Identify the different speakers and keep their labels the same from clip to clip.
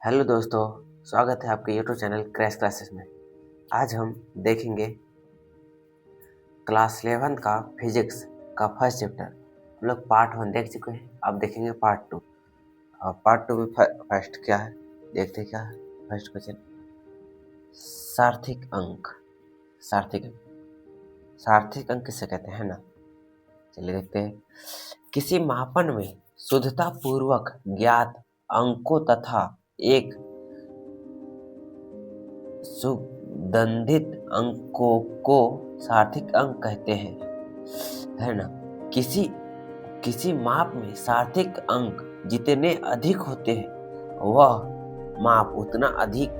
Speaker 1: Hello दोस्तों, स्वागत है आपके यूट्यूब चैनल क्रैश क्लासेस में। आज हम देखेंगे क्लास 11 का फिजिक्स का फर्स्ट चैप्टर। हम लोग पार्ट 1 देख चुके हैं, अब देखेंगे पार्ट 2। और पार्ट 2 में फर्स्ट क्या है, देखते हैं क्या है। फर्स्ट क्वेश्चन, सार्थिक अंक। सार्थिक अंक किसे कहते हैं ना, चलिए देखते हैं। किसी मापन में शुद्धता पूर्वक ज्ञात अंकों तथा एक सुगंधित अंकों को सार्थिक अंक कहते हैं, है ना। किसी माप में सार्थिक अंक जितने अधिक होते हैं वह माप उतना अधिक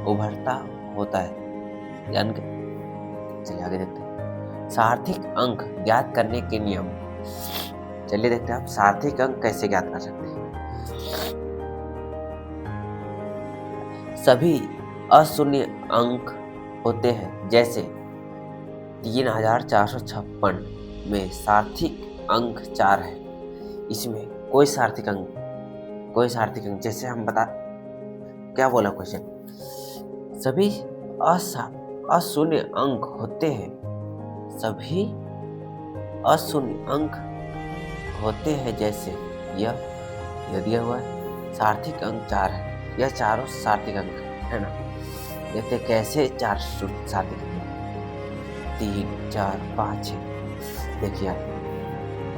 Speaker 1: उभरता होता है, यानी कि चलिए आगे देखते हैं। सार्थिक अंक ज्ञात करने के नियम। चलिए देखते हैं आप सार्थिक अंक कैसे ज्ञात कर सकते हैं। सभी अशून्य अंक होते हैं, जैसे 3456 में सार्थिक अंक 4 है। इसमें कोई सार्थिक अंक जैसे हम बता क्या बोला क्वेश्चन, सभी अशून्य अंक होते हैं। सभी अशून्य अंक होते हैं, जैसे यह दिया हुआ है, सार्थिक अंक 4 है। यह चारों सार्थिक अंक है ना। देखते कैसे 4 सार्थिक अंक, 3, 4, 5, 6। देखिए आप,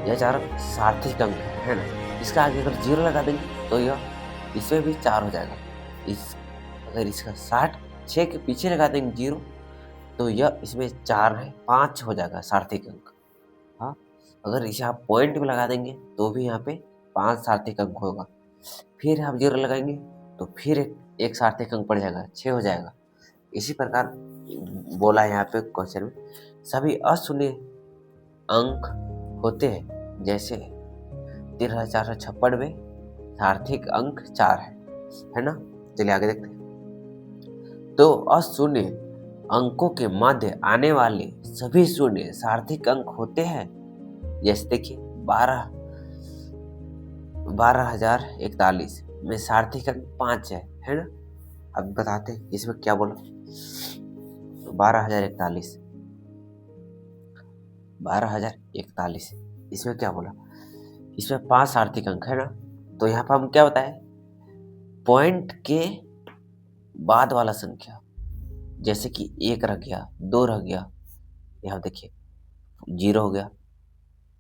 Speaker 1: यह चारों सार्थिक अंक है ना। इसका आगे अगर 0 लगा देंगे तो यह इसमें भी 4 हो जाएगा। अगर इसका 6 के पीछे लगा देंगे 0 तो यह इसमें 4 है, 5 हो जाएगा सार्थिक अंक। हाँ, अगर इसे आप पॉइंट में लगा देंगे तो भी यहाँ पे 5 सार्थिक अंक होगा। फिर आप 0 लगाएंगे तो फिर एक सार्थिक अंक पड़ जाएगा, 6 हो जाएगा। इसी प्रकार बोला यहाँ पे क्वेश्चन में, सभी अशून्य अंक होते हैं, जैसे 3456 में सार्थिक अंक 4 है ना। चलिए आगे देखते हैं। तो अशून्य अंकों के मध्य आने वाले सभी शून्य सार्थिक अंक होते हैं। जैसे देखिए 12041 में सार्थिक अंक 5 है ना। अब बताते हैं इसमें क्या बोला। 12041 इसमें क्या बोला, इसमें 5 सार्थिक अंक है ना। तो यहाँ पर हम क्या बताए, पॉइंट के बाद वाला संख्या, जैसे कि 1 रह गया, 2 रह गया, यहाँ देखिए 0 हो गया,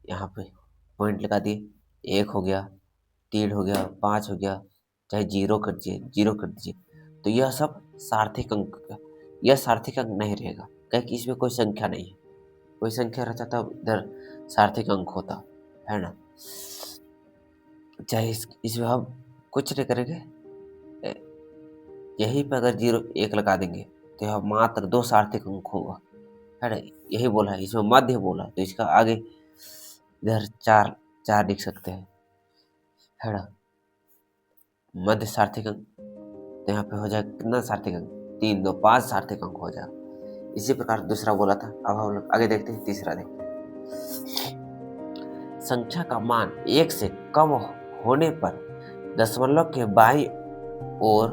Speaker 1: यहाँ पे पॉइंट लगा दिए, 1 हो गया, 3 हो गया, 5 हो गया, चाहे 0 कर दीजिए, तो यह सब सार्थिक अंक, यह सार्थिक अंक नहीं रहेगा, क्योंकि इसमें कोई संख्या नहीं है। कोई संख्या रहता तब इधर सार्थिक अंक होता, है ना। चाहे इसमें हम कुछ नहीं करेंगे, यहीं पर अगर 0 1 लगा देंगे तो यह मात्र 2 सार्थिक अंक होगा, है ना। यही बोला है, इसमें मध्य बोला तो इसका आगे इधर 4 लिख सकते हैं, है ना। मध्य सार्थिक अंक, तो यहाँ पे हो जाएगा कितना सार्थिक अंक, 3, 2, 5 सार्थिक अंक हो जाएगा। इसी प्रकार दूसरा बोला था। अब हम लोग आगे देखते हैं, तीसरा देखते हैं। संख्या का मान 1 से कम होने पर दशमलव के बाईं ओर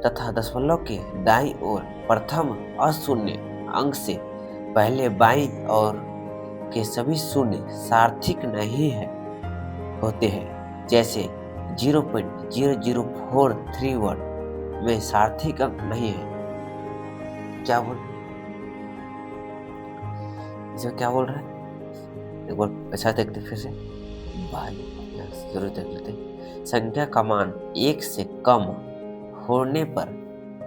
Speaker 1: तथा दशमलव के दाईं ओर प्रथम अशून्य अंक से पहले बाईं ओर के सभी शून्य सार्थिक नहीं होते हैं, जैसे 0.00431 में सार्थिक अंक नहीं है। क्या बोल रहा है, एक बार अच्छा देखते फिर से, जरूर देख लेते। संख्या का मान 1 से कम होने पर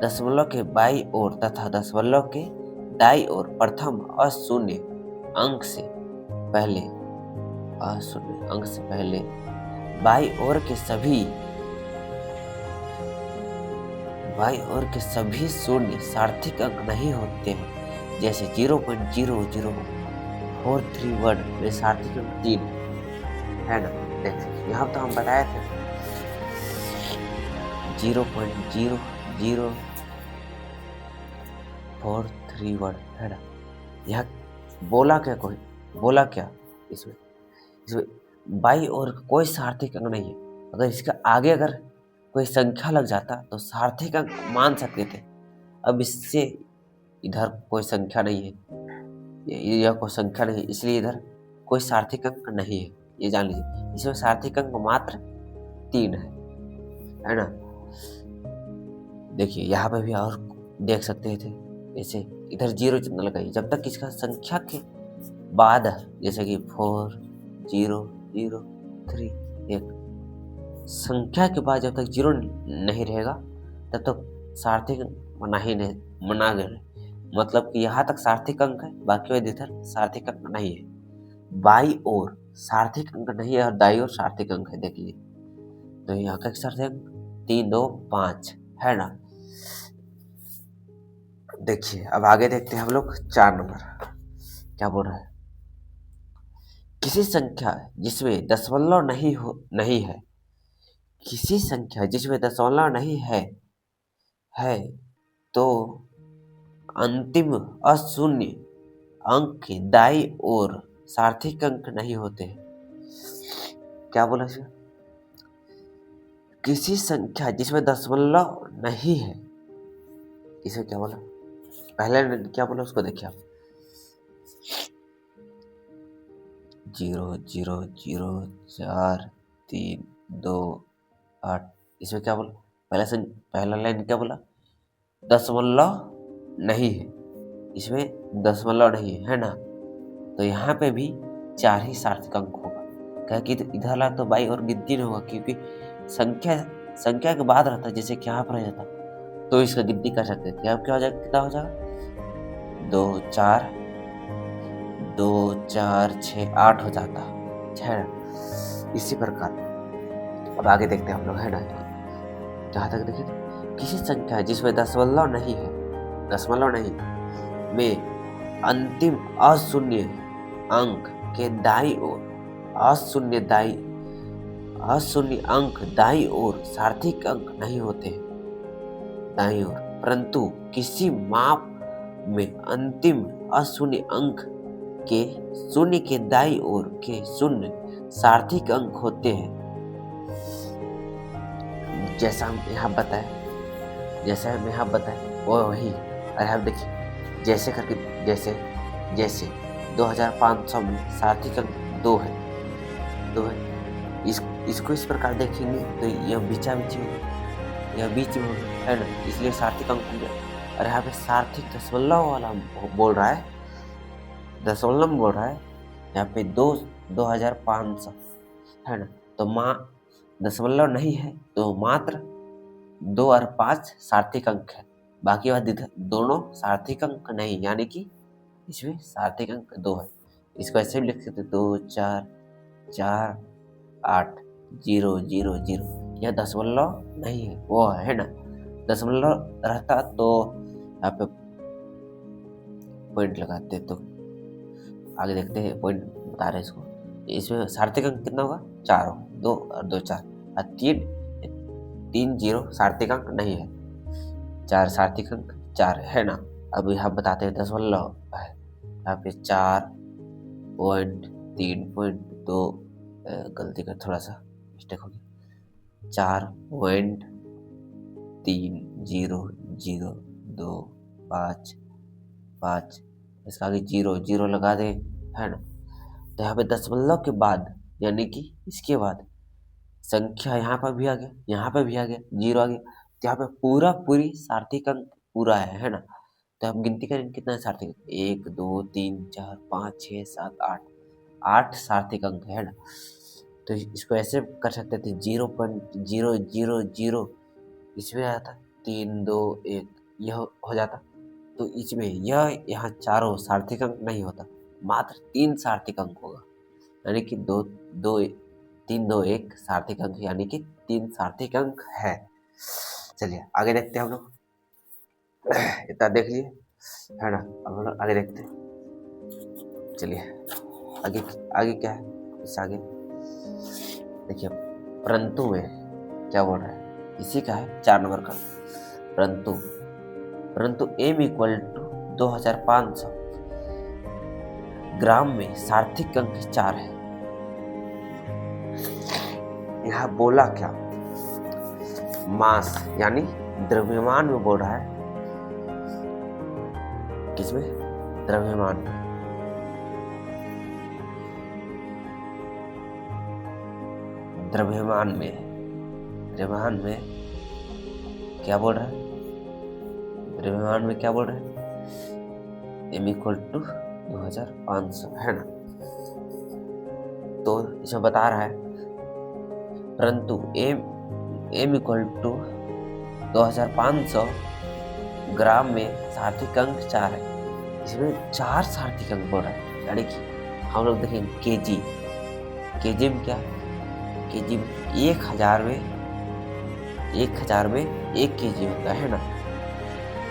Speaker 1: दशमलव के बाईं ओर तथा दशमलव के दाईं ओर प्रथम अशून्य अंक से पहले बाईं ओर के सभी शून्य सार्थिक अंक नहीं होते हैं, जैसे 0.00431 में सार्थिक अंक 3 है ना। देखिए यहाँ तो हम बताए थे 0.00431 है ना। यह बोला क्या इसमें बाईं ओर कोई सार्थिक अंक नहीं है, अगर इसके आगे अगर कोई संख्या लग जाता तो सार्थक अंक मान सकते थे। अब इससे इधर कोई संख्या नहीं है, यह कोई संख्या नहीं है, इसलिए इधर कोई सार्थक अंक नहीं है, ये जान लीजिए। इसमें सार्थक अंक मात्र 3 है ना। देखिए यहाँ पे भी और देख सकते थे, जैसे इधर 0 चिन्ह लगाइए, जब तक इसका संख्या के बाद जैसे कि 4 0 0 3 1 संख्या के बाद जब तक 0 नहीं रहेगा तब तक सार्थक मना ही नहीं मना गए, मतलब कि यहाँ तक सार्थक अंक है, बाकी इधर सार्थक अंक नहीं है। बाई ओर सार्थक अंक नहीं है और दाई ओर सार्थक अंक है। देखिए तो यहाँ का सार्थक अंक 3 2 5 है ना। देखिए अब आगे देखते हैं हम लोग 4 नंबर क्या बोल रहा है। किसी संख्या जिसमें दशमलव नहीं है, किसी संख्या जिसमें दशमलव नहीं है तो अंतिम अशून्य अंक के दाई ओर सार्थक अंक नहीं होते। क्या बोला इसमें? किसी संख्या जिसमें दशमलव नहीं है, इसे क्या बोला? पहले क्या बोला उसको देखिए आप। 0 0 0 4 3 2 8, इसमें क्या बोला? पहला लाइन क्या बोला? दशमलव नहीं है, इसमें दशमलव नहीं है ना। तो यहाँ पे भी 4 ही सार्थक अंक होगा, क्या कि इधर ला तो बाई और गिनती नहीं होगा, क्योंकि संख्या के बाद रहता, जैसे कि यहाँ पर रह जाता तो इसका गिनती कर सकते थे। अब क्या हो जाएगा, कितना हो जाएगा? 2 4 2 4 6 8 हो जाता है ना। इसी प्रकार अब आगे देखते हैं हम लोग, है ना। जहाँ तक देखिए किसी संख्या जिसमें दशमलव नहीं में अंतिम अशून्य अंक के दाई ओर अशून्य अंक दाई ओर सार्थक अंक नहीं होते दाई ओर, परंतु किसी माप में अंतिम अशून्य अंक के शून्य के दाई ओर के शून्य सार्थक अंक होते हैं। जैसा हम यहाँ बताए वो वही। अरे आप देखिए जैसे करके जैसे 2500 में सार्थक अंक 2 है। इसको इस प्रकार देखेंगे तो यह बीच में है ना, इसलिए सार्थक अंक हो गया। और यहाँ पे सार्थक दशमलव वाला बोल रहा है, यहाँ पे 2500 है ना। तो दशमलव नहीं है तो मात्र 2 और 5 सार्थक अंक है, बाकी बात दोनों सार्थक अंक नहीं, यानी कि इसमें सार्थक अंक 2 है। इसको ऐसे भी लिख सकते 2 4 4 8 0 0 0, यह दशमलव नहीं है, वो है ना। दशमलव रहता तो यहाँ पे पॉइंट लगाते, तो आगे देखते हैं पॉइंट बता रहे इसको। इसमें सार्थक अंक कितना होगा? 4 होगा, 2 और 2 4 और 3 0 सार्थक अंक नहीं है, 4 सार्थक अंक 4 है ना। अब यहाँ बताते हैं दशमलव है, यहाँ पे 4.3.2 गलती कर, थोड़ा सा मिस्टेक हो गया, 4.300255, इसका आगे 0 लगा दे, है ना। तो यहाँ पे दशमलव के बाद यानी कि इसके बाद संख्या यहाँ पर भी आ गया, यहाँ पे भी आ गया, 0 आ गया, तो यहाँ पे पूरी सार्थक अंक पूरा है ना। तो हम गिनती करें कितना सार्थक अंक, 1 2 3 4 5 6 7 8 सार्थक अंक है ना। तो इसको ऐसे कर सकते थे 0.000, इसमें आया था 3 2 1, यह हो जाता। तो इसमें यह यहाँ चारों सार्थक अंक नहीं होता, मात्र 3 सार्थक अंक होगा, यानी कि 3 2 1 सार्थक अंक, यानी कि 3 सार्थक अंक है। चलिए आगे देखते हैं हम लोग, इतना देख लिए है ना। अब हम लोग आगे देखते हैं, चलिए आगे क्या है। इस आगे देखिए परंतु में क्या बोल रहा है, इसी का है 4 नंबर का। परंतु m = 2500 ग्राम में सार्थक अंक 4 है। यहाँ बोला क्या, मास यानी द्रव्यमान में बोल रहा है। किसमें? द्रव्यमान में। द्रव्यमान में क्या बोल रहा है? द्रव्यमान में क्या बोल रहा है? m इक्वल टू 2500 है ना। तो इसमें बता रहा है परंतु m इक्वल टू 2500 ग्राम में सार्थक अंक 4 है। इसमें 4 सार्थक अंक बोल रहा है, यानी कि हम लोग देखेंगे केजी में क्या, केजी में 1000 में 1 केजी होता है ना,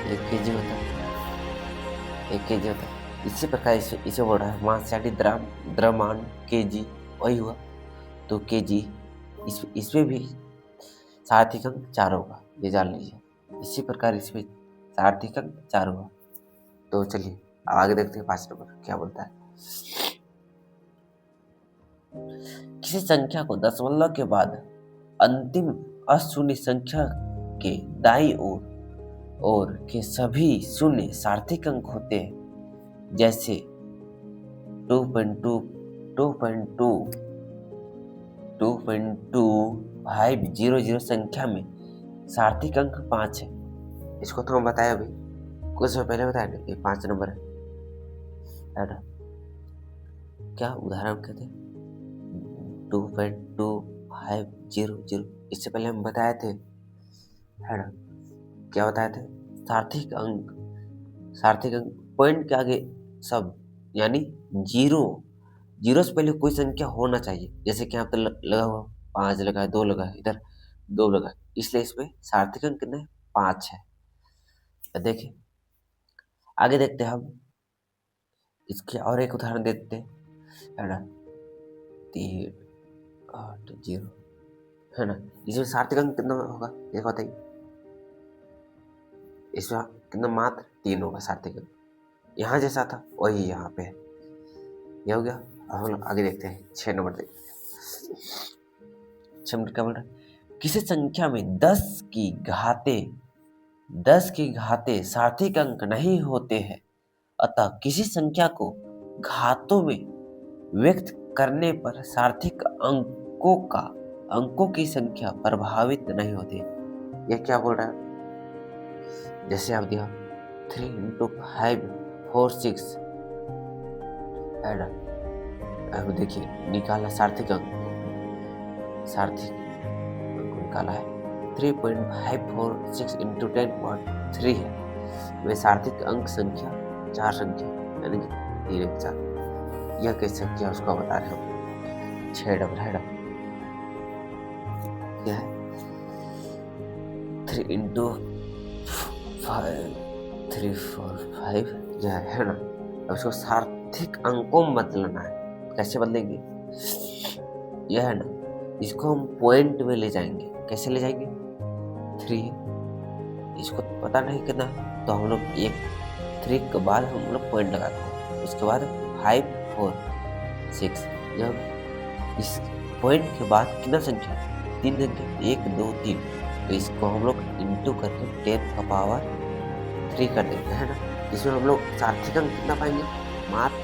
Speaker 1: 1 केजी होता है। इसी प्रकार इसे बोल रहा है मास यानी द्रव्यमान केजी, वही हुआ। तो केजी इसमें भी सार्थक अंक 4 होगा, ये जान लीजिए। इसी प्रकार इसमें सार्थक अंक 4 हुआ। तो चलिए आगे देखते हैं 5 नंबर क्या बोलता है। किसी संख्या को दशमलव के बाद अंतिम अशून्य संख्या के दाईं ओर के सभी शून्य सार्थक अंक होते हैं, जैसे 2.2500 संख्या में सार्थक अंक 5 है। इसको तो हम बताए अभी कुछ समय पहले बताया नहीं, ये 5 नंबर है ना। क्या उदाहरण कहते हैं 2.2500, इससे पहले हम बताए थे है ना। क्या बताए थे? सार्थक अंक पॉइंट के आगे सब यानी जीरो से पहले कोई संख्या होना चाहिए। जैसे कि यहाँ पे लगा हुआ 5 लगा है, 2 लगा है, इधर 2 लगा है, इसलिए इसमें सार्थक अंक कितना है? 5 है। तो देखिए आगे देखते हैं हम इसके और एक उदाहरण देते हैं है ना। 380 है ना। इसमें सार्थक अंक कितना होगा ये बताइए। इसमें कितना? मात्र 3 होगा सार्थक अंक। यहाँ जैसा था वही यहाँ पे है। ये हो गया। अब हम लोग आगे देखते हैं 6 नंबर देखते हैं। 6 नंबर क्या बोल रहा है? किसी संख्या में 10 की घाते सार्थक अंक नहीं होते हैं, अतः किसी संख्या को घातों में व्यक्त करने पर सार्थक अंकों की संख्या प्रभावित नहीं होती। यह क्या बोल रहा है? जैसे आप दिया 3 × 5 4 6 है ना। अब देखिए निकाला सार्थक अंक निकाला है 3.546 × 10.3 है। वे सार्थक अंक संख्या 4 संख्या यानी कि 3 1 4। यह कैसे संख्या उसको बता रहे हम। 6 नंबर है ना। क्या है? 3 × 5 3 4 5 यह है ना। अब उसको सार्थक अंकों में बदलना है। कैसे बदलेंगे? यह है ना, इसको हम पॉइंट में ले जाएंगे। कैसे ले जाएंगे? 3 इसको पता नहीं कितना, तो हम लोग 3 के बाद हम लोग पॉइंट लगाते हैं। उसके बाद 5 4 6 जब इस पॉइंट के बाद कितना संख्या? 3 संख्या 1 2 3। तो इसको हम लोग इंटू करके 10⁻³ कर देंगे है ना। इसमें हम लोग सार्थक अंक कितना पाएंगे? मात्र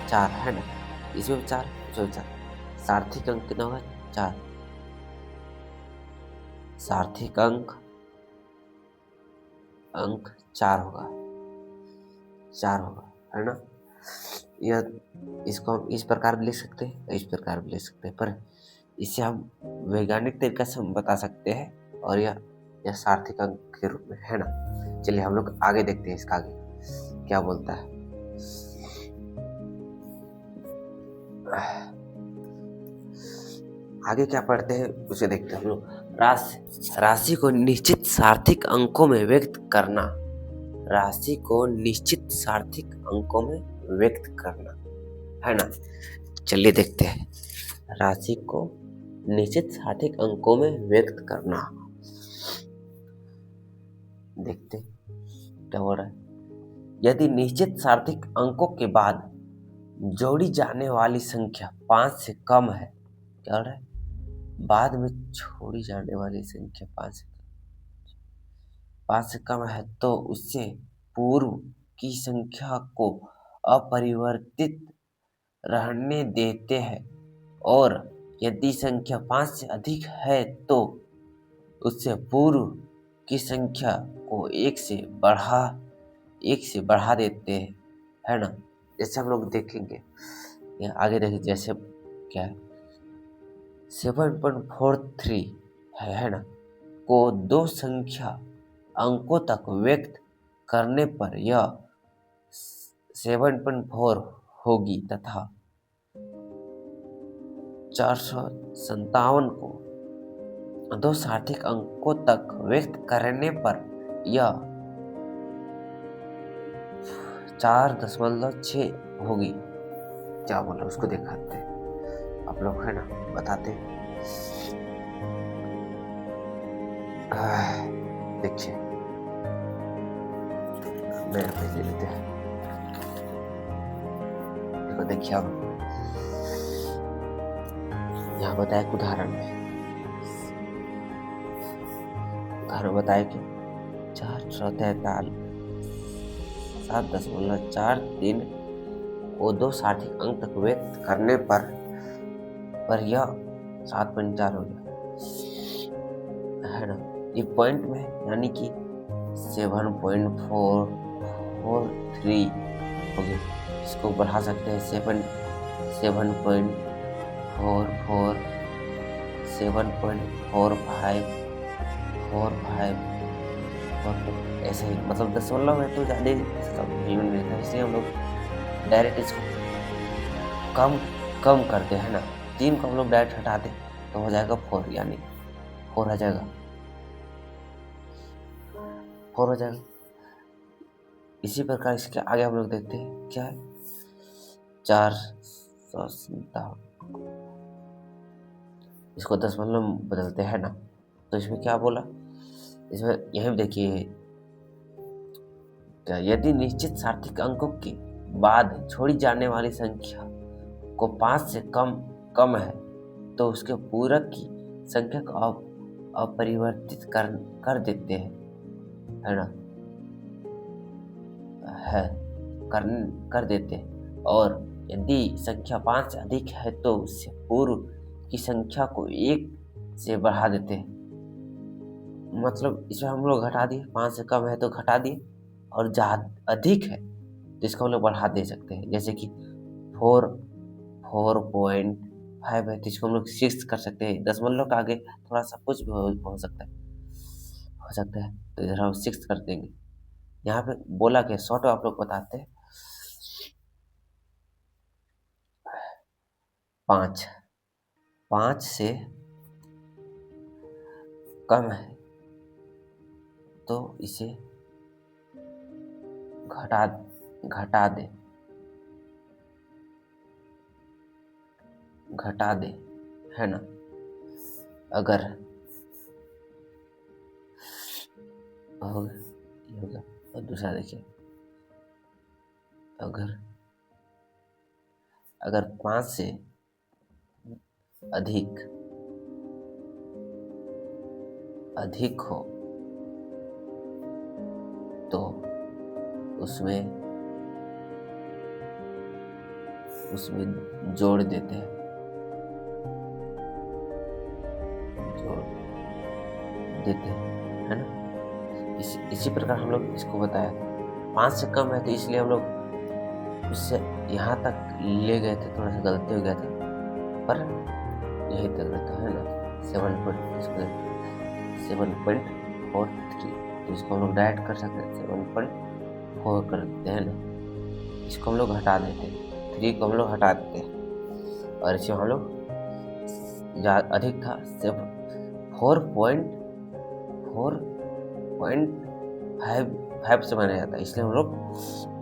Speaker 1: 4 है ना। इसमें 4 सार्थक अंक कितना होगा? 4 सार्थक अंक 4 होगा है ना। यह इसको हम इस प्रकार भी लिख सकते हैं, इस प्रकार भी लिख सकते हैं, पर इसे हम वैज्ञानिक तरीका से हम बता सकते हैं और यह सार्थक अंक के रूप में है ना। चलिए हम लोग आगे देखते हैं इसका आगे क्या बोलता है। आगे क्या पढ़ते हैं उसे देखते हैं हम लोग। राशि को निश्चित सार्थक अंकों में व्यक्त करना। राशि को निश्चित सार्थक अंकों में व्यक्त करना है ना। चलिए देखते हैं राशि को निश्चित सार्थक अंकों में व्यक्त करना। देखते क्या हो रहा है। यदि निश्चित सार्थक अंकों के बाद जोड़ी जाने वाली संख्या 5 से कम है, क्या हो रहा है? बाद में छोड़ी जाने वाली संख्या 5 से कम है तो उससे पूर्व की संख्या को अपरिवर्तित रहने देते हैं, और यदि संख्या 5 से अधिक है तो उससे पूर्व की संख्या को 1 से बढ़ा देते हैं, है ना। जैसे हम लोग देखेंगे, यहाँ आगे देखिए, जैसे क्या है 7.43 है ना, को दो संख्या अंकों तक व्यक्त करने पर यह 7.4 होगी तथा 457 को दो सार्थक अंकों तक व्यक्त करने पर यह 4.6 होगी। क्या बोला उसको दिखाते हैं आप लोग, है ना, बताते हैं। देखिए मेरे पे ले लेते हैं, देखो देखिए अब यहाँ बताया उदाहरण बताया कि 7.43 को दो सार्थक अंक तक व्यक्त करने पर यह 7.4 हो गया, है ना। ये पॉइंट में यानी कि 7.443 हो गया। इसको बढ़ा सकते हैं 7.44, 7.45, ऐसे ही, मतलब दशमलव है तो ज़्यादा यूनिट रहता है, इसलिए हम लोग डायरेक्ट इसको कम करते हैं ना। 3 को हम लोग डायरेक्ट हटा दें तो हो जाएगा 4, यानी 4 हो जाएगा, 4 हो जाएगा। इसी प्रकार इसके आगे हम लोग देखते हैं क्या है 457, इसको दशमलव में बदलते हैं ना, तो इसमें क्या बोला, इसमें यही देखिए क्या, यदि निश्चित सार्थक अंकों के बाद छोड़ी जाने वाली संख्या को 5 से कम है तो उसके पूरक की संख्या को अपरिवर्तित कर देते हैं, है ना, कर देते हैं, और यदि संख्या 5 से अधिक है तो उससे पूर्व की संख्या को 1 से बढ़ा देते हैं। मतलब इसमें हम लोग घटा दिए, 5 से कम है तो घटा दिए, और ज़्यादा अधिक है तो इसको हम लोग बढ़ा दे सकते हैं। जैसे कि 4.5 है तो इसको हम लोग 6 कर सकते हैं। दशमलव के आगे थोड़ा सा कुछ भी हो सकता है, तो इधर हम 6 कर देंगे। यहाँ पे बोला कि शॉर्ट आप लोग बताते हैं 5 से कम है तो इसे घटा दे, है ना। अगर होगा, और दूसरा देखिए, अगर 5 से अधिक हो तो उसमें जोड़ देते हैं, है ना। इसी प्रकार हम लोग इसको बताया 5 से कम है तो इसलिए हम लोग उससे यहाँ तक ले गए थे, थोड़ा सा गलती हो गया था, पर यही तक रहता है ना 7.43, तो इसको हम लोग डायरेक्ट कर सकते हैं 7.4 कर देते हैं ना। इसको हम लोग हटा देते हैं, 3 को हम लोग हटा देते हैं, और इसमें हम लोग अधिक था 4.5 से बना जाता है, इसलिए हम लोग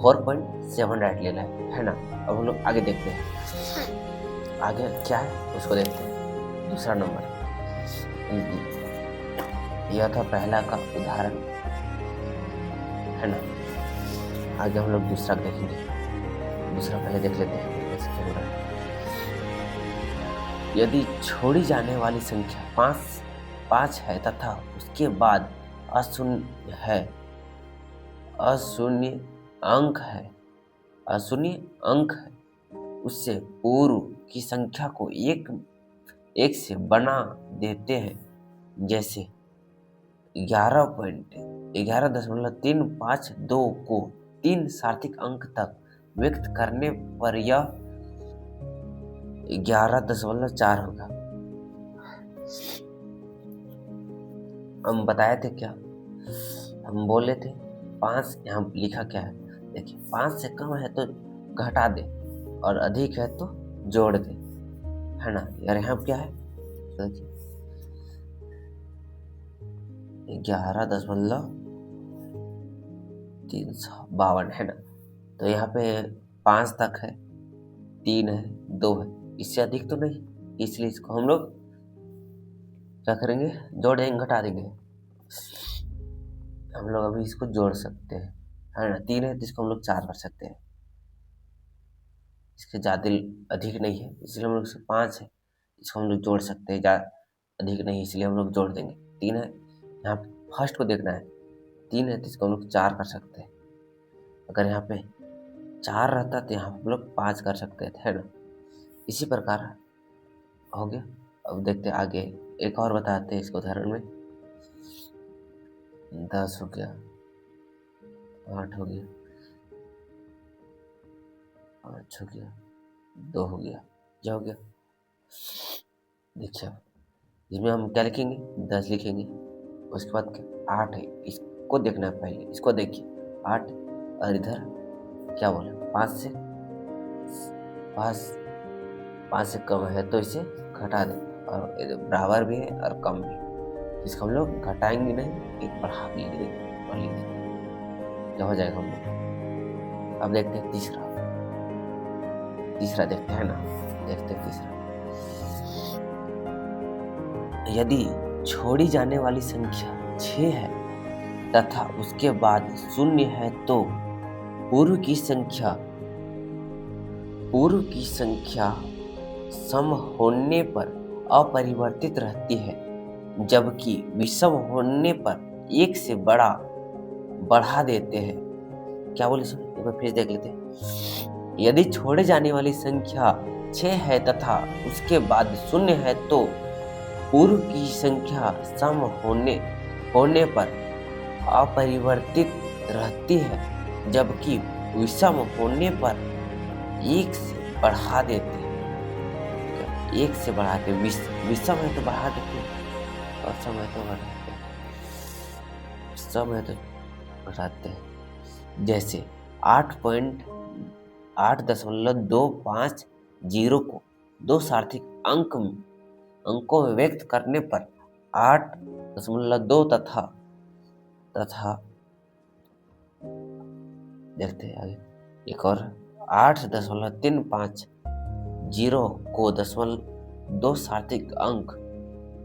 Speaker 1: 4.7 डायरेक्ट लेना है ना। अब हम लोग आगे देखते हैं, आगे क्या है उसको देखते हैं। दूसरा नंबर, यह था पहला का उदाहरण, है ना। आगे हम लोग दूसरा देखेंगे, दूसरा पहले देख लेते हैं कैसे क्या हो रहा है। यदि छोड़ी जाने वाली संख्या पाँच है तथा उसके बाद अशून्य है, अशून्य अंक है, अशून्य अंक है, उससे पूर्व की संख्या को एक से बना देते हैं। जैसे 11.11.352 को 3 सार्थक अंक तक व्यक्त करने पर यह 11.4 होगा। हम बताए थे क्या, हम बोले थे 5, यहाँ लिखा क्या है देखिए, 5 से कम है तो घटा दे और अधिक है तो जोड़ दे, है ना। यार यहाँ क्या है, देखिए 11.352 है ना। तो यहाँ पे 5 तक है, 3 है, 2 है, इससे अधिक तो नहीं, इसलिए इसको हम लोग क्या करेंगे, जोड़ देंगे, घटा देंगे। हम लोग अभी इसको जोड़ सकते हैं, है ना। 3 है तो इसको हम लोग 4 कर सकते हैं, इसके ज़्यादा अधिक नहीं है, इसलिए हम लोग 5 है, इसको हम लोग जोड़ सकते हैं, ज़्यादा अधिक नहीं, इसलिए हम लोग जोड़ देंगे। 3 है, यहाँ फर्स्ट को देखना है, 3 है तो इसको हम लोग 4 कर सकते हैं। अगर यहाँ पे 4 रहता तो यहाँ हम लोग 5 कर सकते थे, है ना। इसी प्रकार हो गया। अब देखते हैं आगे, एक और बताते हैं इसको उदाहरण में। 10 हो गया, 8 हो गया, 5 हो गया, 2 हो गया, क्या हो गया देखिए। इसमें हम क्या लिखेंगे, 10 लिखेंगे, उसके बाद क्या 8 है, इसको देखना है पहले, इसको देखिए 8, और इधर क्या बोले 5 से कम है तो इसे घटा दें, और बराबर भी है और कम भी, इसको हम लोग घटाएंगे नहीं, एक बढ़ा के लिख देंगे और लिख देंगे, क्या हो जाएगा हम लोग। अब देखते हैं तीसरा देखते हैं ना, देखते हैं तीसरा। यदि छोड़ी जाने वाली संख्या 6 है तथा उसके बाद 0 है तो पूर्व की संख्या सम होने पर अपरिवर्तित रहती है, जबकि विषम होने पर 1 से बढ़ा देते हैं। क्या बोले सुन, एक बार फिर देख लेते हैं। यदि छोड़े जाने वाली संख्या 6 है तथा उसके बाद 0 है तो पूर्व की संख्या सम होने पर अपरिवर्तित रहती है, जबकि विषम होने पर 1 से बढ़ा देते हैं। 1 से बढ़ाते, विषम है तो बढ़ा देते और सम है तो बढ़ाते, सम है तो घटाते हैं। जैसे 8.8.250 को 2 सार्थक अंकों में व्यक्त करने पर 8.2 तथा देखते हैं आगे एक और 8.350 को 2 सार्थक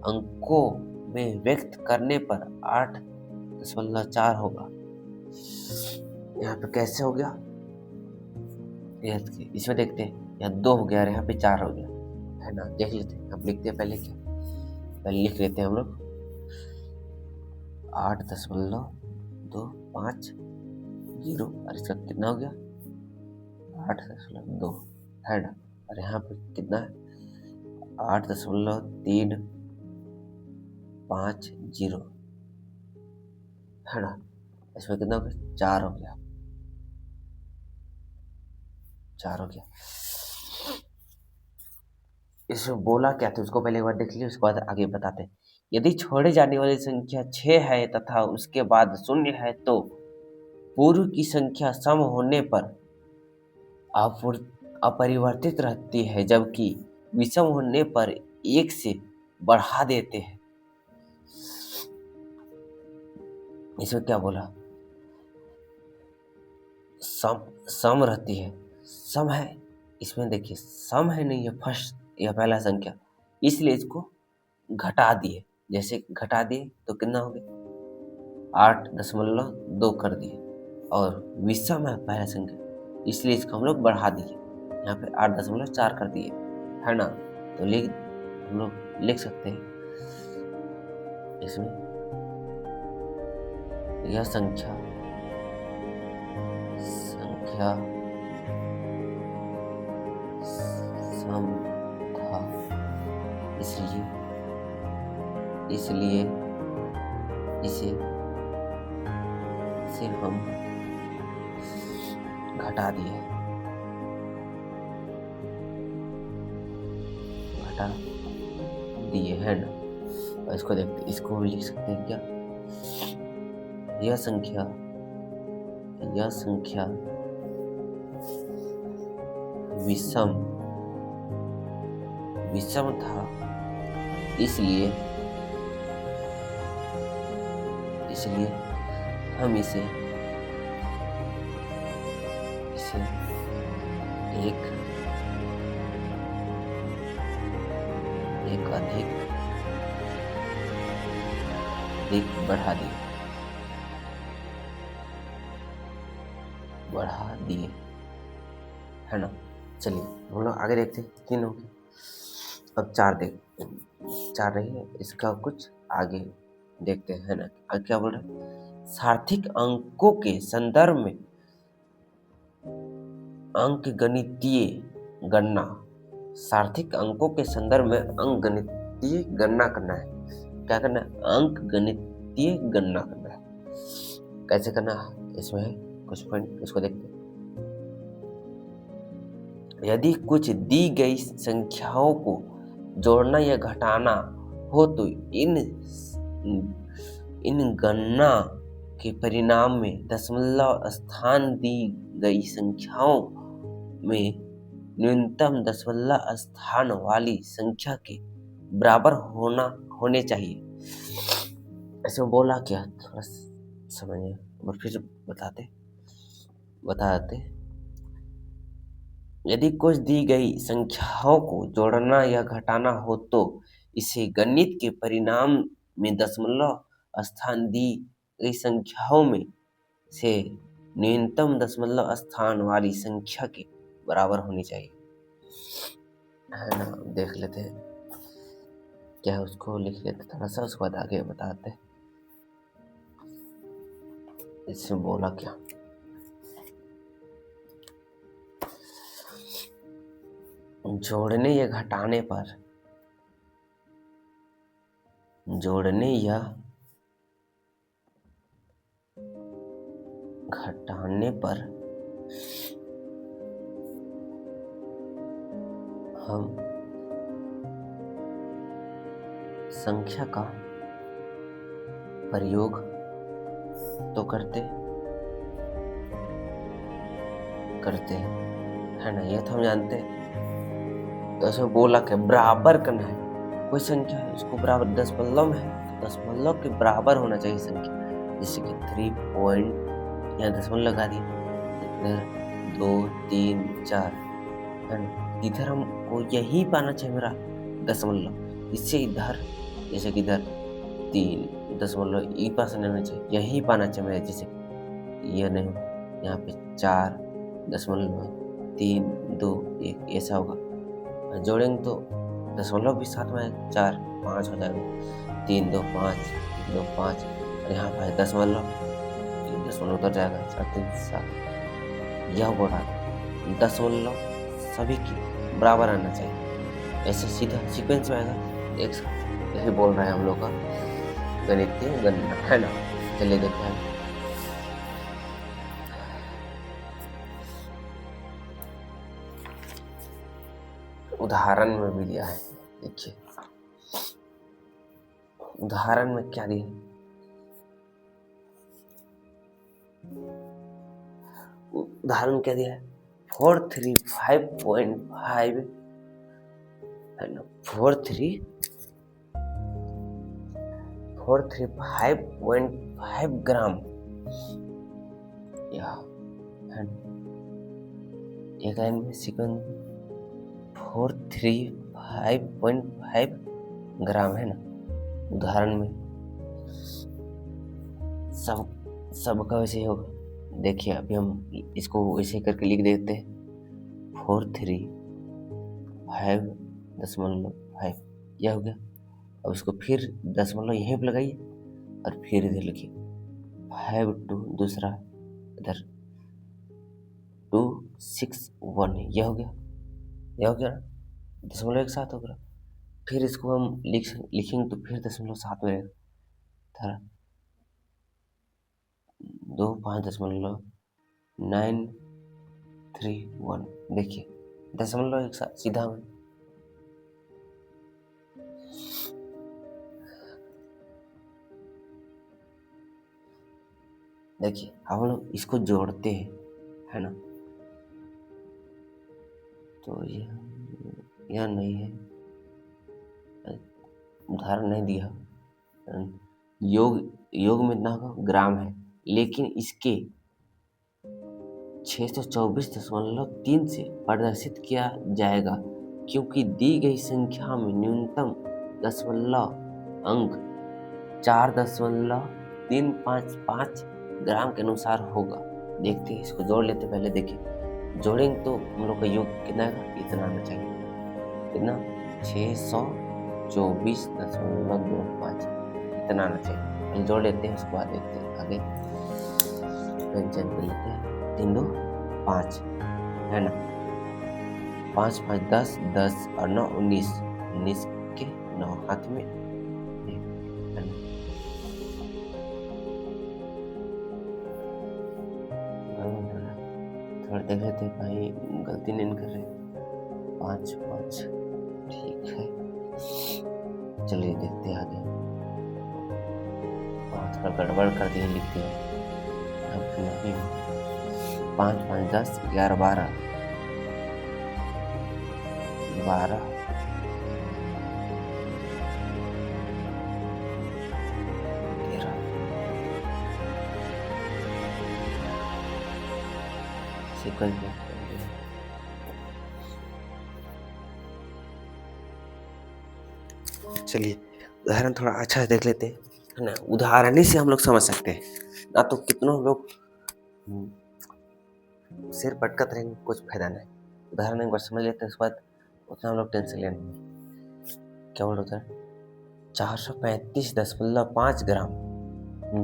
Speaker 1: अंकों में व्यक्त करने पर 8.4 होगा। यहाँ पे कैसे हो गया, इसमें देखते हैं, यहाँ 2 हो गया और यहाँ पे 4 हो गया, है ना। देख लेते हैं, हम लिखते हैं पहले क्या, पहले लिख लेते हैं हम लोग 8.250 और इसका कितना हो गया 8.2, है ना। और यहाँ पे कितना है 8.350, है ना। इसमें कितना हो गया 4 हो गया, 4 हो गया। इसमें बोला क्या था उसको पहले एक बार देख लीजिए, उसके बाद आगे बताते हैं। यदि छोड़े जाने वाली संख्या 6 है तथा उसके बाद 0 है तो पूर्व की संख्या सम होने पर अपरिवर्तित रहती है, जबकि विषम होने पर 1 से बढ़ा देते हैं। इसमें क्या बोला, सम रहती है, सम है, इसमें देखिए सम है नहीं, है फर्स्ट, यह पहला संख्या, इसलिए इसको घटा दिए। जैसे घटा दिए तो कितना हो गया 8.2 कर दिए, और विषम है पहला संख्या, इसलिए इसको हम लोग बढ़ा दिए, यहाँ पे 8.4 कर दिए, है ना। तो लिख हम लोग लिख सकते हैं इसमें यह संख्या सम था, इसलिए इसे हम घटा दिए है ना। और इसको देखते, इसको भी लिख सकते हैं क्या, यह संख्या विषम था, इसलिए हम इसे एक अधिक बढ़ा दिए है ना। चलिए हम लोग आगे देखते हैं, 3 हो गए, अब 4 रही है, इसका कुछ आगे देखते हैं है ना। आगे क्या बोल रहे हैं, सार्थिक अंकों के संदर्भ में अंकगणितीय गणना, सार्थिक अंकों के संदर्भ में अंकगणितीय गणना करना है। क्या करना है, अंकगणितीय गणना करना है। कैसे करना है, इसमें है कुछ पॉइंट, इसको देखते हैं। यदि कुछ दी गई संख्याओं को जोड़ना या घटाना हो तो इन गणना के परिणाम में दशमलव स्थान दी गई संख्याओं में न्यूनतम दशमलव स्थान वाली संख्या के बराबर होने चाहिए। ऐसे में बोला क्या, थोड़ा समझिए और फिर बताते। यदि कुछ दी गई संख्याओं को जोड़ना या घटाना हो तो इसे गणित के परिणाम में दशमलव स्थान दी गई संख्याओं में से न्यूनतम दशमलव स्थान वाली संख्या के बराबर होनी चाहिए है ना। देख लेते हैं क्या, उसको लिख लेते थोड़ा सा, उसके बाद आगे बताते। इसमें बोला क्या, जोड़ने या घटाने पर हम संख्या का प्रयोग तो करते हैं है ना, यह तो हम जानते हैं। तो इसमें बोला कि बराबर करना है, कोई संख्या है उसको बराबर दशमलव में है तो दशमलव के बराबर होना चाहिए संख्या, जैसे कि 3 पॉइंट, यहाँ दशमलव लगा दिया, इधर 2 3 4 है ना। इधर हमको यही पाना चाहिए मेरा दशमलव, इससे इधर जैसे कि इधर 3 दशमलव ये पास नहीं होना चाहिए, यही पाना चाहिए मेरा, जैसे ये नहीं, यहाँ पे 4.321 ऐसा होगा। जोड़ेंगे तो दशमलव भी साथ में 4 5 हो जाएगा, 3 2 5 2 5, और यहाँ पर दशमलव उतर जाएगा, 4 3 7। यह बोला दशमलव सभी की बराबर आना चाहिए, ऐसे सीधा सीक्वेंस में आएगा। एक यही बोल रहा है हम लोग का गणितीय गणना है ना। चलिए देखते हैं, उदाहरण में भी दिया है। देखिए उदाहरण में क्या दिया, उदाहरण क्या दिया है, 435.5 है ना, 435.5 ग्राम या है ना। एक लाइन में सीक्वेंस 435.5 ग्राम है ना। उदाहरण में सबका वैसे ही होगा। देखिए अभी हम इसको वैसे करके लिख देते हैं 435.5 यह हो गया। अब इसको फिर दशमलव यहीं पर लगाइए और फिर इधर लिखिए 5 2 दूसरा इधर 261 यह हो गया, यह हो गया ना, दशमलव एक साथ हो गया। फिर इसको हम लिखेंगे तो फिर दशमलव सात में रहेगा, था 25.931। देखिए दशमलव एक साथ सीधा में। देखिए हम लोग इसको जोड़ते हैं, है ना, तो यह नहीं है, उदाहरण नहीं दिया। योग में इतना ग्राम है, लेकिन इसके 624.3 से प्रदर्शित किया जाएगा, क्योंकि दी गई संख्या में न्यूनतम दशमलव अंक 4.355 ग्राम के अनुसार होगा। देखते हैं, इसको जोड़ लेते पहले। देखिए जोड़ेंगे तो हम लोग का योग कितना है, इतना आना चाहिए, कितना 624.25 इतना आना चाहिए। हम जोड़ लेते हैं, उसके बाद देखते हैं आगे। पेन चेंज कर लेते हैं, 3 2 5 है ना, 5 5 10 10 और 9 19 19 के 9 हाथ में है ना। थोड़ा देख लेते कहीं गलती नहीं कर रहे। 5 5 ठीक है, चलिए देखते हैं आगे। थोड़ा गड़बड़ कर दिए लिखते हैं। 5 5 10 11 12 12 13 सीक्वेंस में। चलिए उदाहरण थोड़ा अच्छा से देख लेते हैं, है ना। उदाहरण ही से हम लोग समझ सकते हैं, ना तो कितनों लोग सिर पटकत रहेंगे, कुछ फायदा नहीं। उदाहरण एक बार समझ लेते हैं, उसके बाद उतना हम लोग टेंशन लेना नहीं। क्या बोल रहा था, 435.5 ग्राम,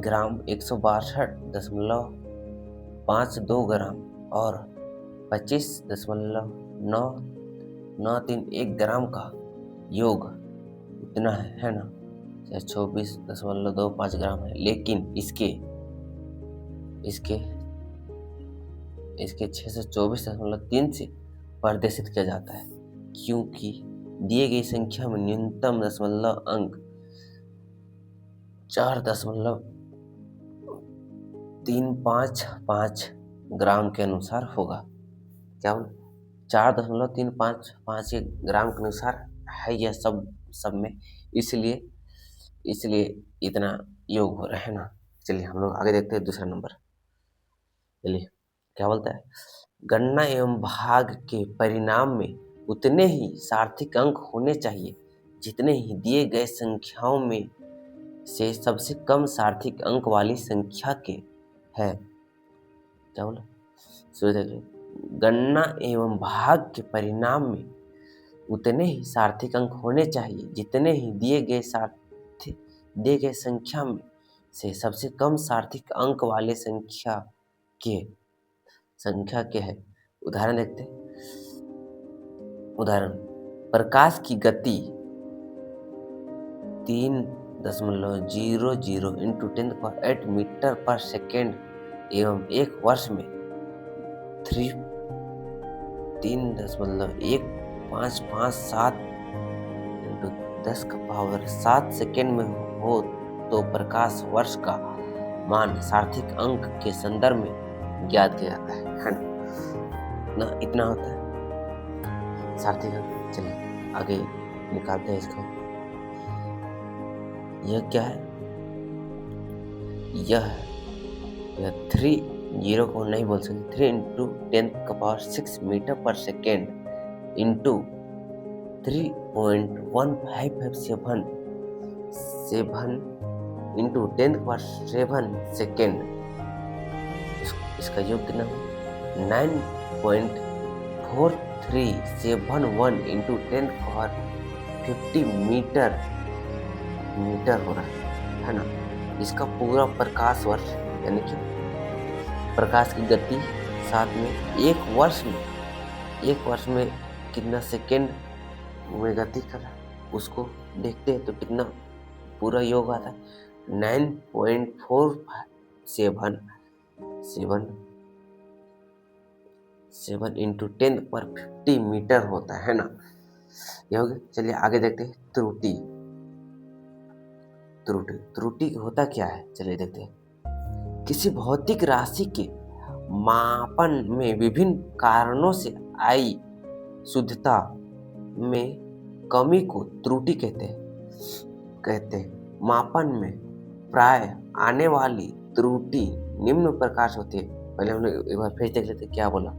Speaker 1: ग्राम 162.52 ग्राम और 25.9931 ग्राम का योग इतना है ना, 24.25 ग्राम है। लेकिन इसके 624.3 से प्रदर्शित किया जाता है, क्योंकि दिए गई संख्या में न्यूनतम दशमलव अंक 4.355 ग्राम के अनुसार होगा। क्या बोल, 4.355 ग्राम के अनुसार है यह सब में, इसलिए इतना योग हो रहा है ना। चलिए हम लोग आगे देखते हैं दूसरा नंबर। चलिए क्या बोलता है, गणना एवं भाग के परिणाम में उतने ही सार्थक अंक होने चाहिए जितने ही दिए गए संख्याओं में से सबसे कम सार्थक अंक वाली संख्या के है। क्या बोला, गणना एवं भाग के परिणाम में उतने ही सार्थक अंक होने चाहिए जितने ही दिए गए संख्या में से सबसे कम सार्थक अंक वाले संख्या के है। उदाहरण देखते हैं। उदाहरण, प्रकाश की गति 3.00 × 10⁸ मीटर पर सेकेंड एवं एक वर्ष में 3.1557 × 10⁻7 सेकेंड में हो तो प्रकाश वर्ष का मान सार्थक अंक के संदर्भ में ज्ञात किया जाता है ना। इतना होता है सार्थक अंक। चलिए आगे निकालते हैं इसको। यह क्या है, यह 3 जीरो को नहीं बोल सकते, 3 × 10⁶ मीटर पर सेकेंड इंटू 3.1557 इंटू 10⁷ सेकेंड। इसका योग कितना, 9.4371 इंटू 10⁻⁴ 50 मीटर मीटर हो रहा है ना। इसका पूरा प्रकाश वर्ष यानी कि प्रकाश की गति साथ में एक वर्ष में कितना सेकेंड में गति कर रहा है उसको देखते हैं तो कितना पूरा योग आता है 9.477 7 इंटू 10⁻50 मीटर होता है ना। ये हो गया। चलिए आगे देखते हैं त्रुटि। त्रुटि होता क्या है, चलिए देखते हैं। किसी भौतिक राशि के मापन में विभिन्न कारणों से आई शुद्धता में कमी को त्रुटि कहते हैं। मापन में प्राय आने वाली त्रुटि निम्न प्रकार से होती है। पहले हमने एक बार फिर देख लेते क्या बोला।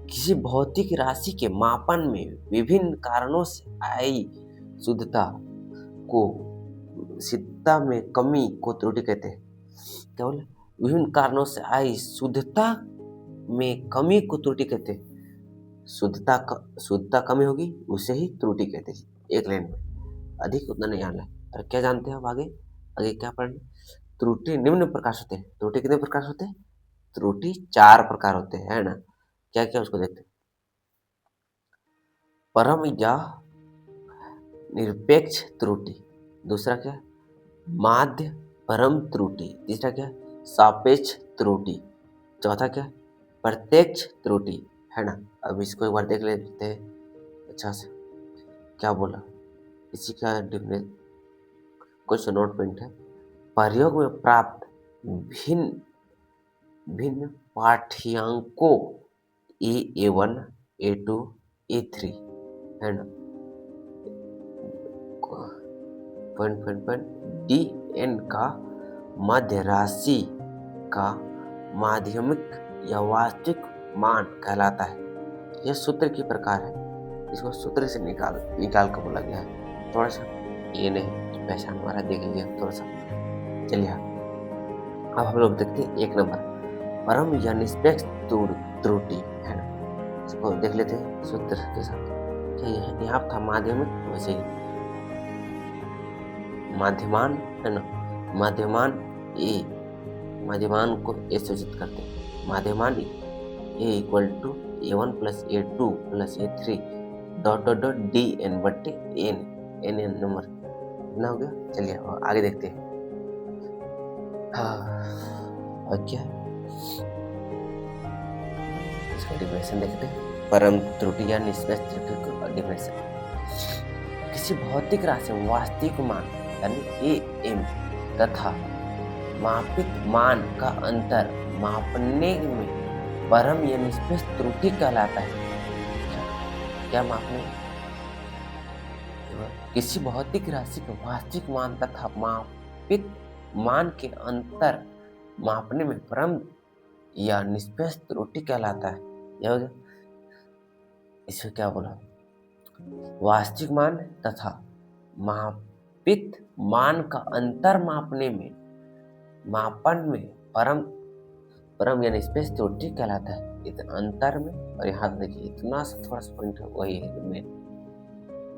Speaker 1: किसी भौतिक राशि के मापन में विभिन्न कारणों से आई शुद्धता में कमी को त्रुटि कहते हैं। क्या बोले? विभिन्न कारणों से आई शुद्धता में कमी को त्रुटि कहते हैं। शुद्धता कमी होगी उसे ही त्रुटि कहते हैं। एक लाइन में अधिक उतना नहीं आना है। और क्या जानते हैं अब आगे क्या पढ़ना? त्रुटि निम्न प्रकार होते हैं। त्रुटि कितने प्रकार होते हैं? त्रुटि 4 प्रकार होते हैं, है ना। क्या क्या उसको देखते हैं। परम या निरपेक्ष त्रुटि, दूसरा क्या? माध्य परम त्रुटि, तीसरा क्या? सापेक्ष त्रुटि, चौथा क्या? प्रत्यक्ष त्रुटि, है ना। अब इसको एक बार देख लेते हैं अच्छा से क्या बोला। इसी का डिफरेंस क्वेश्चन नोट पॉइंट है। प्रयोग में प्राप्त भिन्न पाठ्यांकों A1, A2, A3, है ना। DN का मध्य राशि का माध्यमिक या वास्तविक मान कहलाता है। यह सूत्र की प्रकार है। इसको सूत्र से निकाल कर बोला गया है। थोड़ा सा ये नहीं पहचान हमारा देख लीजिए थोड़ा सा। चलिए अब हम लोग देखते हैं 1 नंबर परम या निष्पक्ष त्रुटि, है ना। इसको देख लेते हैं सूत्र के साथ। यहाँ था माध्यमिक, वैसे ही माध्यमान, है ना। माध्यमान को ए सूचित करते हैं। माध्यमान A equal to A1 plus A2 plus A3 dot dot dot DN बट्टे N नंबर इतना हो गया। चलिए आगे देखते हैं। और क्या है इसका डिफिनेशन देखते हैं। परम त्रुटि या निष्पक्ष त्रुटि का डिफिनेशन। किसी भौतिक राशि में वास्तविक मान यानी AM तथा मापित मान का अंतर मापने में परम या निष्पक्ष त्रुटि कहलाता है। क्या मापने? किसी भौतिक राशि के वास्तविक मान तथा मापित मान के अंतर मापने में परम या निष्पक्ष त्रुटि कहलाता है। यह हो गया। इसमें क्या बोला? वास्तविक मान तथा मापित मान का अंतर मापन में परम या निष्पक्ष त्रुटि कहलाता है। इतना अंतर में, और यहाँ देखिए इतना सा थोड़ा सा पॉइंट वही है में।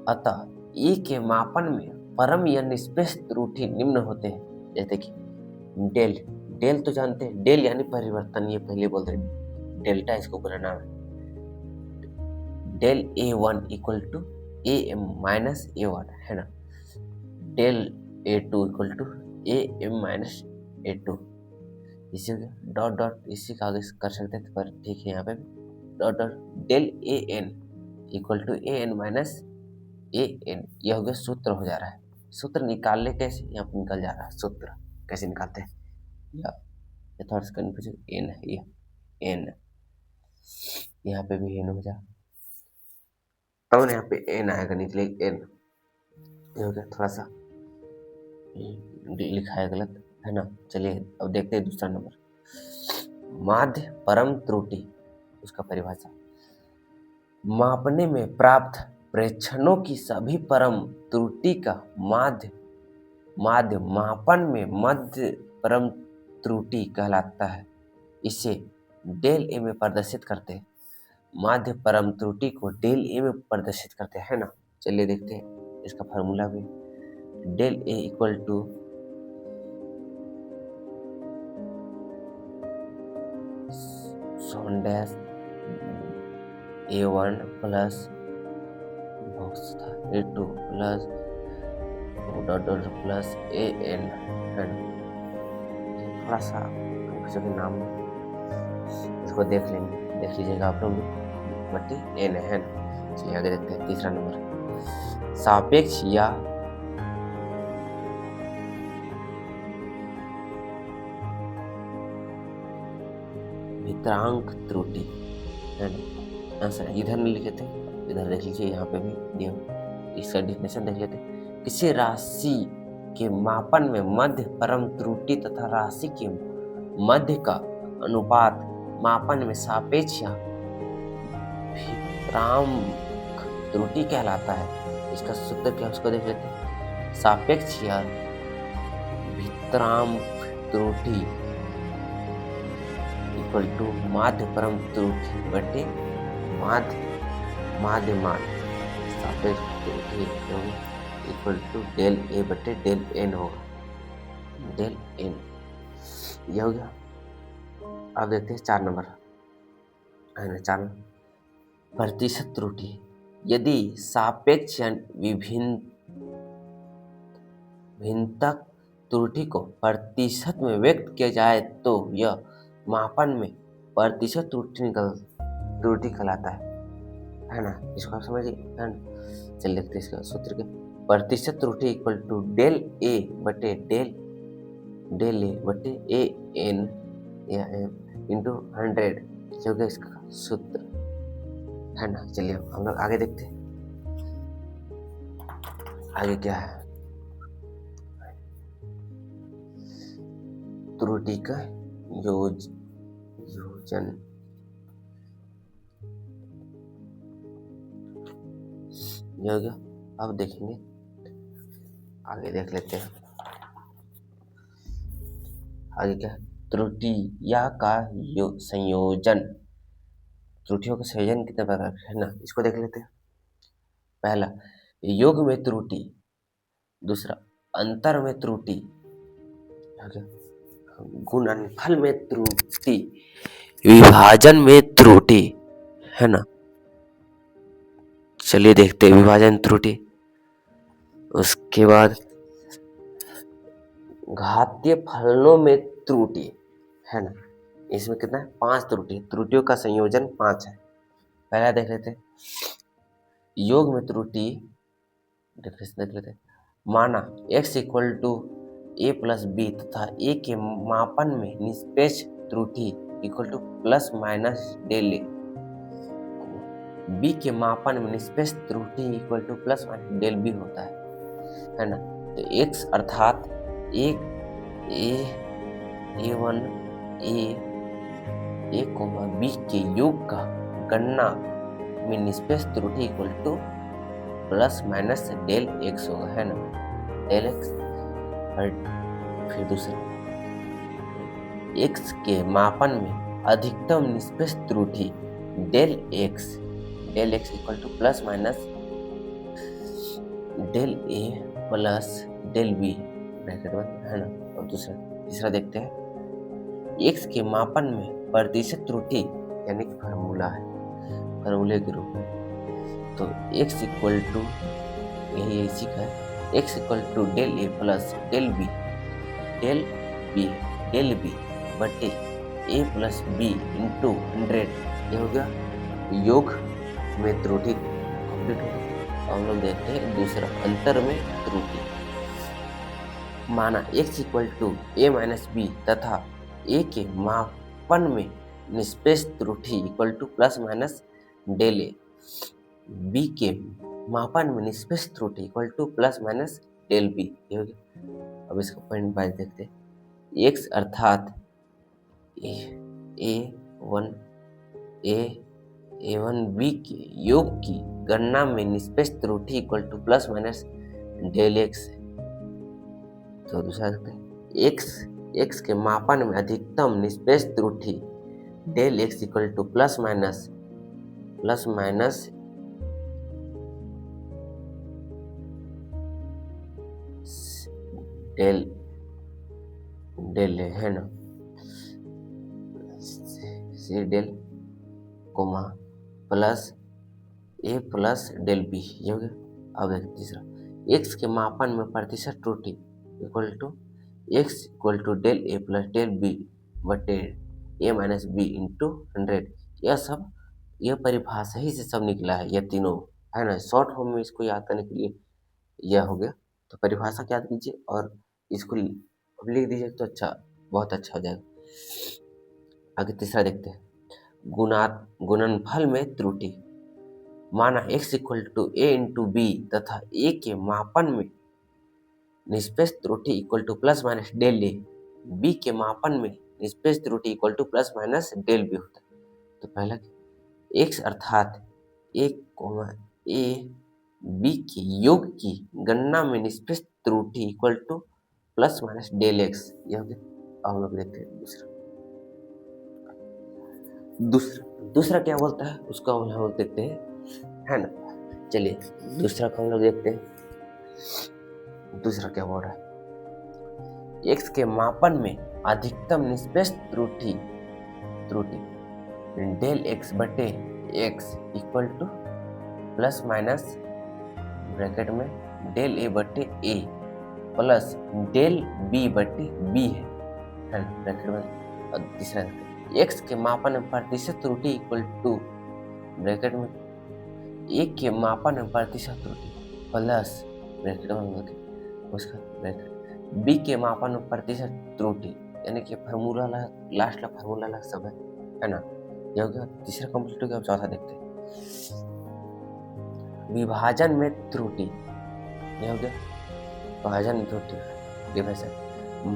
Speaker 1: अतः E के मापन में परम या निष्पक्ष त्रुटि निम्न होते हैं। जैसे कि डेल तो जानते हैं, डेल यानी परिवर्तन, ये पहले बोलते हैं। डेल्टा इसको पूरा नाम है। Del A1 equal to AM minus A1, है ना। Del A2 equal to AM minus A2। इसी डॉट डॉट इसी का आगे कर सकते थे, पर ठीक है यहाँ पे dot dot del AN equal to AN minus AN। यह हो गया सूत्र हो जा रहा है। सूत्र निकालने कैसे यहाँ पर निकल जा रहा है। सूत्र कैसे निकालते हैं या थोड़ा सा कन्फ्यूजन। N है ये N, यहाँ पे भी N हो जा तब यहाँ पे N आएगा, निकले N। ये हो गया, थोड़ा सा लिखा है गलत, है ना। चलिए अब देखते हैं दूसरा नंबर माध्य परम त्रुटि। उसका परिभाषा मापने में प्राप्त प्रेक्षणों की सभी परम त्रुटि का माध्य मापन में मध्य परम त्रुटि कहलाता है। इसे डेल ए में प्रदर्शित करते हैं। माध्य परम त्रुटि को डेल ए में प्रदर्शित करते हैं ना। चलिए देखते हैं इसका फार्मूला भी डेल ए इक्वल टू सोन डैश A1 प्लस बॉक्स था A2 plus dot dot plus AN है। थोड़ा सा कंफ्यूजन के नाम इसको देख लीजिएगा आप लोग बट्टी N है ना। चलिए आगे देखते हैं तीसरा नंबर, सापेक्ष या वितरांक त्रुटि है ना। आंसर इधर नहीं लिखे थे, इधर देख लीजिए, यहाँ पे भी दिया, इसका डेफिनेशन देख लेते हैं। किसी राशि के मापन में मध्य परम त्रुटि तथा राशि के मध्य का अनुपात मापन में सापेक्ष या वितरांक त्रुटि कहलाता है। इसका सूत्र क्या उसको देख लेते हैं। सापेक्ष या वितरांक त्रुटि इक्वल टू माध्य परम त्रुटि बटे माध्य मान सापेक्ष त्रुटि इक्वल टू डेल ए बटे डेल एन होगा, डेल एन। ये हो गया। अब देखते हैं 4 नंबर है ना। 4 प्रतिशत त्रुटि, यदि सापेक्ष या भिन्नतक त्रुटि को प्रतिशत में व्यक्त किया जाए तो यह मापन में प्रतिशत त्रुटि कहलाता है ना। इसको आप समझिए है ना। चलिए देखते हैं इसका सूत्र के। प्रतिशत त्रुटि इक्वल टू डेल ए बटे डेल ए बटे ए एन या एम इंटू 100 जो कि इसका सूत्र है ना। चलिए हम लोग आगे देखते हैं आगे क्या है। त्रुटि का योजन ये हो गया। अब देखेंगे आगे, देख लेते हैं आगे क्या। त्रुटिया का संयोजन, त्रुटियों का संयोजन कितने प्रकार है ना, इसको देख लेते हैं। पहला योग में त्रुटि, दूसरा अंतर में त्रुटि, गुणनफल में त्रुटि, विभाजन में त्रुटि है ना। चलिए देखते हैं विभाजन त्रुटि। उसके बाद घातीय फलनों में त्रुटि है ना। इसमें कितना है 5 त्रुटियों का संयोजन 5 है। पहला देख लेते हैं योग में त्रुटि, देख लेते हैं। माना x equal to A plus B तथा a के मापन में निष्पेक्ष त्रुटि equal to plus minus del A, b के मापन में निष्पेक्ष त्रुटि equal to plus minus del B होता है ना। तो x अर्थात A1 A B के योग का गणना में निष्पेक्ष त्रुटि equal to plus minus del x होगा है ना, डेल x। और फिर दूसरा x के मापन में अधिकतम निष्पेक्ष त्रुटि del x equal to plus minus del a plus del b bracket में है ना। और तीसरा देखते हैं x के मापन में प्रतिशत त्रुटि यानी कि फार्मूले के रूप में। तो x इक्वल टू यही इसी का है, x equal to del A plus del B बटे ए प्लस बी इंटू 100। ये हो गया योग में त्रुटि कंप्लीट हो गया। हम लोग देखते हैं दूसरा अंतर में त्रुटि। माना x equal to A minus B तथा a के मापन में निष्पेक्ष त्रुटि equal to plus minus del A, b के मापन में निष्पेक्ष त्रुटि equal to plus minus del B. ये हो गया। अब इसको पॉइंट वाइज देखते हैं। x अर्थात A1 B के योग की गणना में निष्पेक्ष त्रुटि equal to plus minus del x है। तो दूसरा देखते हैं x के मापन में अधिकतम निष्पेक्ष त्रुटि del x equal to plus minus del del है ना, C del comma plus A plus del B, ये हो गया। अब देखिए तीसरा, एक्स के मापन में प्रतिशत त्रुटि equal to X equal to del A plus del B बटे ए माइनस बी इंटू 100। यह सब यह परिभाषा ही से सब निकला है, यह तीनों है ना। शॉर्ट फॉर्म में इसको याद करने के लिए यह हो गया, तो परिभाषा याद कीजिए और इसको लिख दीजिए तो अच्छा, बहुत अच्छा हो जाएगा। आगे तीसरा देखते हैं, गुणनफल में त्रुटि। माना x equal to A into B तथा a के मापन में निष्पेष त्रुटि equal to plus minus del A, b के मापन में निष्पेष त्रुटि equal to plus minus del B होता है। तो पहला x अर्थात a, a b के योग की गणना में निष्पेष त्रुटि equal to plus minus del X, यह हो गया। हम लोग देखते हैं दूसरा क्या बोलता है, उसको हम लोग देखते हैं, है ना। चलिए दूसरा को हम लोग देखते हैं। दूसरा क्या बोल रहा है, x के मापन में अधिकतम निष्पेष त्रुटि डेल एक्स बटे X equal to plus minus bracket में डेल ए बटे ए प्लस डेल बी बटे बी है ना, ब्रैकेट में। और तीसरा x के मापन में प्रतिशत त्रुटि इक्वल टू ब्रैकेट में a के मापन में प्रतिशत त्रुटि प्लस ब्रैकेट में उसका ब्रैकेट b के मापन में प्रतिशत त्रुटि, यानी कि फार्मूला लास्ट का फार्मूला सब है ना। यह हो गया तीसरा कंप्लीट हो गया। चौथा देखते हैं, विभाजन में त्रुटि। यह हो गया विभाजन में त्रुटि डिवाइजन।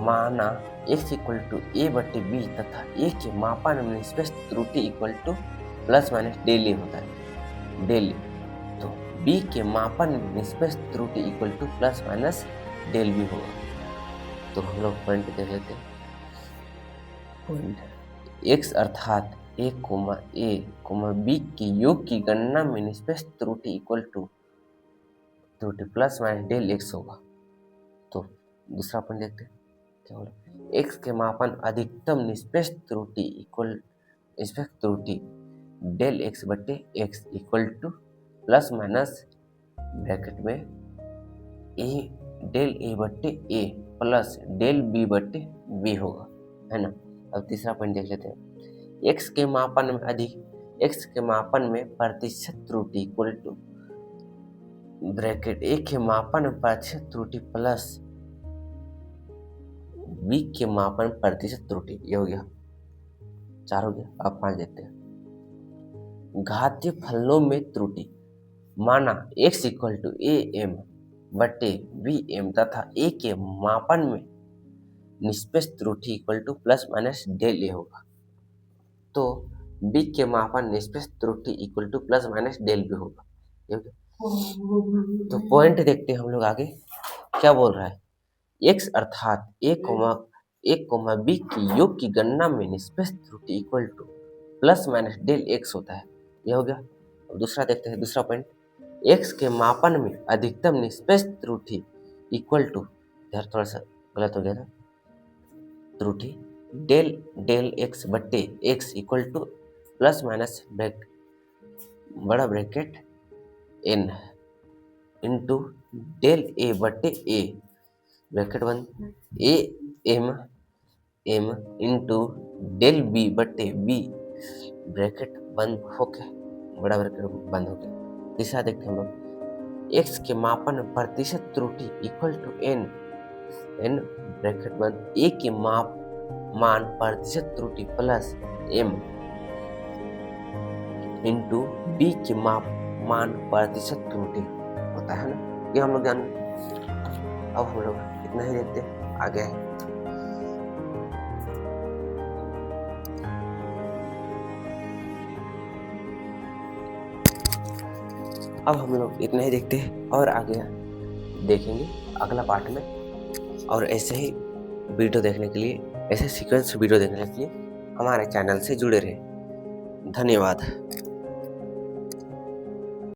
Speaker 1: माना x इक्वल टू ए बटे बी तथा a के मापन में निष्पेष त्रुटि equal to plus minus del A होता है, डेल ए। तो b के मापन में निष्पेष त्रुटि equal to plus minus del B होगा। तो हम लोग पॉइंट देख लेते हैं। पॉइंट x अर्थात a, b के योग की गणना में निष्पेष त्रुटि इक्वल टू त्रुटि प्लस माइनस डेल एक्स होगा। तो दूसरा पॉइंट देखते हैं क्या बोला, x के मापन अधिकतम निष्पेष त्रुटि डेल एक्स बटे X equal to plus minus bracket में ए डेल ए बटे ए प्लस डेल बी बटे बी होगा, है ना। अब तीसरा पॉइंट देख लेते हैं, x के मापन में प्रतिशत त्रुटि इक्वल टू ब्रैकेट a के मापन में प्रतिशत त्रुटि प्लस b के मापन प्रतिशत त्रुटि, ये हो गया 4 हो गया। अब 5 देखते हैं, घातीय फलनों में त्रुटि। माना x equal to a m बटे बी एम तथा a के मापन में निष्पेष त्रुटि equal to plus minus del a होगा। तो b के मापन निष्पेष त्रुटि equal to plus minus del B होगा। तो पॉइंट देखते हैं हम लोग आगे क्या बोल रहा है, x अर्थात a, b की योग की गणना में निष्पेष त्रुटि equal to plus minus del X होता है, यह हो गया। अब दूसरा देखते हैं, दूसरा पॉइंट, x के मापन में अधिकतम निष्पेष त्रुटि इक्वल टू, यार थोड़ा सा गलत हो गया था, त्रुटि डेल एक्स बटे X equal to plus minus बड़ा bracket n into del A बटे ए ब्रैकेट बंद A M into del B बटे बी ब्रैकेट बंद होके बड़ा ब्रैकेट बंद हो गया। तीसरा देखते हैं हम लोग, x के मापन प्रतिशत त्रुटि इक्वल टू n ब्रैकेट बंद a के मान प्रतिशत त्रुटि प्लस m इंटू b के मान प्रतिशत त्रुटि होता है ना। ये हम लोग जान। अब हम लोग इतना ही देखते हैं, आगे अब हम लोग इतना ही देखते हैं और आगे देखेंगे अगला पार्ट में। और ऐसे ही वीडियो देखने के लिए, ऐसे सीक्वेंस वीडियो देखने के लिए हमारे चैनल से जुड़े रहे। धन्यवाद।